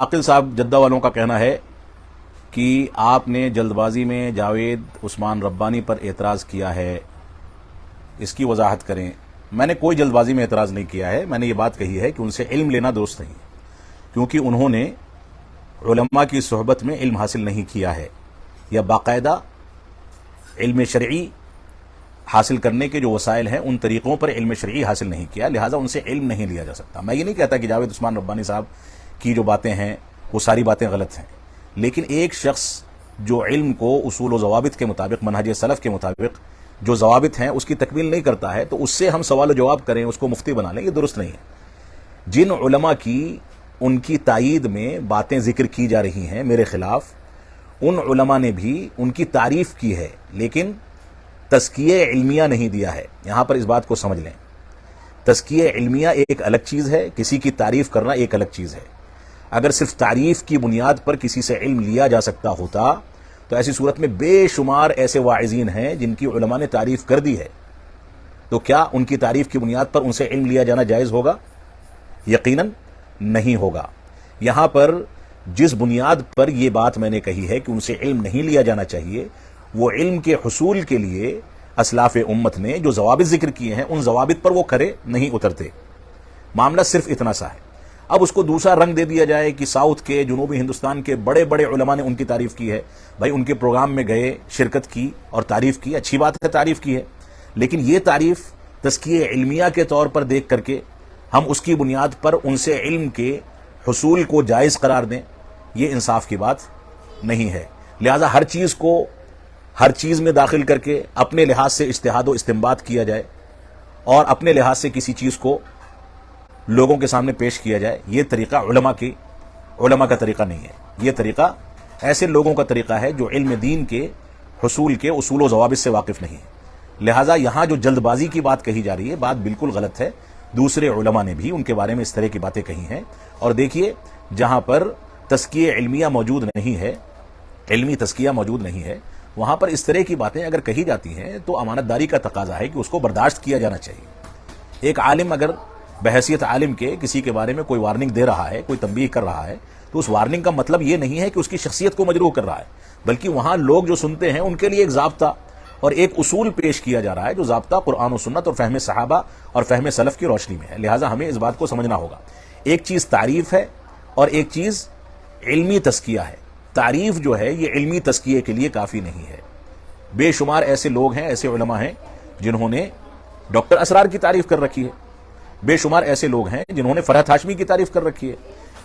आकिल साहब जद्दा वालों का कहना है कि आपने जल्दबाजी में जावेद उस्मान रब्बानी पर एतराज़ किया है, इसकी वजाहत करें। मैंने कोई जल्दबाजी में एतराज़ नहीं किया है। मैंने ये बात कही है कि उनसे इल्म लेना दुरुस्त नहीं, क्योंकि उन्होंने उलमा की सोहबत में इल्म हासिल नहीं किया है या बाकायदा इल्म शरई हासिल करने के जो वसाइल हैं उन तरीक़ों पर इल्म शरई हासिल नहीं किया, लिहाजा उनसे इल्म नहीं लिया जा सकता। मैं ये नहीं कहता कि जावेद उस्मान रब्बानी साहब की जो बातें हैं वो सारी बातें गलत हैं, लेकिन एक शख्स जो इल्म को उसूल व ज़वाबित के मुताबिक, मनहज सलफ़ के मुताबिक जो ज़वाबित हैं उसकी तकमील नहीं करता है, तो उससे हम सवाल जवाब करें, उसको मुफ्ती बना लें, ये दुरुस्त नहीं है। जिन उलमा की उनकी तायीद में बातें ज़िक्र की जा रही हैं मेरे ख़िलाफ़, उन उलमा ने भी उनकी तारीफ़ की है, लेकिन तज़किये इल्मिया नहीं दिया है। यहाँ पर इस बात को समझ लें, तज़किये इल्मिया एक अलग चीज़ है, किसी की तारीफ़ करना एक अलग चीज़ है। अगर सिर्फ तारीफ़ की बुनियाद पर किसी से इल्म लिया जा सकता होता तो ऐसी सूरत में बेशुमार ऐसे वाइज़ीन हैं जिनकी उलमा ने तारीफ़ कर दी है, तो क्या उनकी तारीफ़ की बुनियाद पर उनसे इल्म लिया जाना जायज़ होगा? यकीनन नहीं होगा। यहाँ पर जिस बुनियाद पर यह बात मैंने कही है कि उनसे इल्म नहीं लिया जाना चाहिए, वो इल्म के हुसूल के लिए असलाफ़ उम्मत ने जो ज़वाबित ज़िक्र किए हैं उन ज़वाबित पर वो खरे नहीं उतरते। मामला सिर्फ इतना सा है। अब उसको दूसरा रंग दे दिया जाए कि साउथ के, जनूबी हिंदुस्तान के बड़े बड़े उलमा ने उनकी तारीफ़ की है। भाई, उनके प्रोग्राम में गए, शिरकत की और तारीफ़ की, अच्छी बात है, तारीफ़ की है, लेकिन ये तारीफ़ तज़किये इल्मिया के तौर पर देख करके हम उसकी बुनियाद पर उनसे इल्म के हुसूल को जायज़ करार दें, ये इंसाफ की बात नहीं है। लिहाजा हर चीज़ को हर चीज़ में दाखिल करके अपने लिहाज से इज्तिहाद व इस्तिंबात किया जाए और अपने लिहाज से किसी चीज़ को लोगों के सामने पेश किया जाए, ये तरीक़ा उलमा का तरीक़ा नहीं है। ये तरीक़ा ऐसे लोगों का तरीक़ा है जो इल्म दीन के हुसूल के उसूल व ज़वाबित से वाकिफ़ नहीं है। लिहाजा यहाँ जो जल्दबाजी की बात कही जा रही है, बात बिल्कुल गलत है। दूसरे उलमा ने भी उनके बारे में इस तरह की बातें कही हैं। और देखिए, जहाँ पर तज़किया इल्मिया मौजूद नहीं है, इल्मी तज़किया मौजूद नहीं है, वहाँ पर इस तरह की बातें अगर कही जाती हैं तो अमानतदारी का तकाजा है कि उसको बर्दाश्त किया जाना चाहिए। एक आलिम अगर बहैसियत आलिम के किसी के बारे में कोई वार्निंग दे रहा है, कोई तंबीह कर रहा है, तो उस वार्निंग का मतलब ये नहीं है कि उसकी शख्सियत को मजरूह कर रहा है, बल्कि वहाँ लोग जो सुनते हैं उनके लिए एक ज़ाब्ता और एक उसूल पेश किया जा रहा है, जो ज़ाब्ता कुरान और सुन्नत और फ़हम सहाबा और फ़हम सलफ़ की रोशनी में है। लिहाजा हमें इस बात को समझना होगा, एक चीज़ तारीफ़ है और एक चीज़ इल्मी तज़किया है। तारीफ़ जो है ये इल्मी तज़किये के लिए काफ़ी नहीं है। बेशुमार ऐसे लोग हैं, ऐसे उलमा हैं जिन्होंने डॉक्टर असरार की तारीफ़ कर रखी है, बेशुमार ऐसे लोग हैं जिन्होंने फरहत हाशमी की तारीफ़ कर रखी है,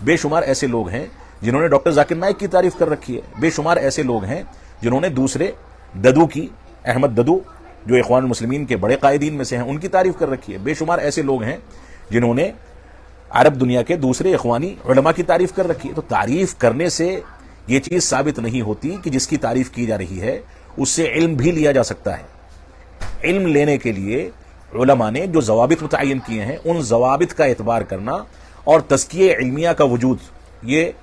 बेशुमार ऐसे लोग हैं जिन्होंने डॉक्टर जाकिर नाइक की तारीफ़ कर रखी है, बेशुमार ऐसे लोग हैं जिन्होंने दूसरे ददू की, अहमद ददू जो इख्वान मुस्लिमीन के बड़े कायदीन में से हैं, उनकी तारीफ़ कर रखी है, बेशुमार ऐसे लोग हैं जिन्होंने अरब दुनिया के दूसरे इख्वानी उलमा की तारीफ़ कर रखी है। तो तारीफ़ करने से ये चीज़ साबित नहीं होती कि जिसकी तारीफ़ की जा रही है उससे इल्म भी लिया जा सकता है। इल्म लेने के लिए उलमा ने जो ज़वाबित मुतय्यन किए हैं उन ज़वाबित का एतबार करना और तज़किये इल्मिया का वजूद ये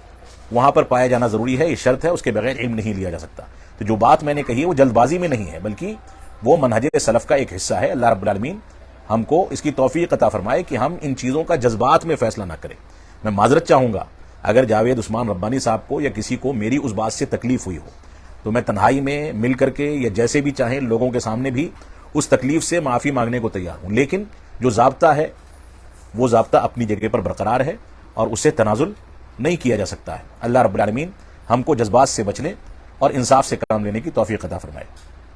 वहाँ पर पाया जाना ज़रूरी है, ये शर्त है, उसके बगैर इल्म नहीं लिया जा सकता। तो जो बात मैंने कही है वो जल्दबाजी में नहीं है, बल्कि वो मनहज सलफ़ का एक हिस्सा है। अल्लाह रब्बुल आलमीन हमको इसकी तौफ़ीक़ अता फ़रमाए कि हम इन चीज़ों का जज्बात में फ़ैसला ना करें। मैं माज़रत चाहूँगा अगर जावेद उस्मान रब्बानी साहब को या किसी को मेरी उस बात से तकलीफ़ हुई हो, तो मैं तन्हाई में मिल करके या जैसे भी चाहें लोगों के सामने भी उस तकलीफ़ से माफ़ी मांगने को तैयार हूँ, लेकिन जो ज़ाब्ता है वो ज़ाब्ता अपनी जगह पर बरकरार है और उससे तनाज़ुल नहीं किया जा सकता है। अल्लाह रब्बुल आलमीन हमको जज्बात से बचने और इंसाफ से काम लेने की तौफ़ीक़ अता फ़रमाए।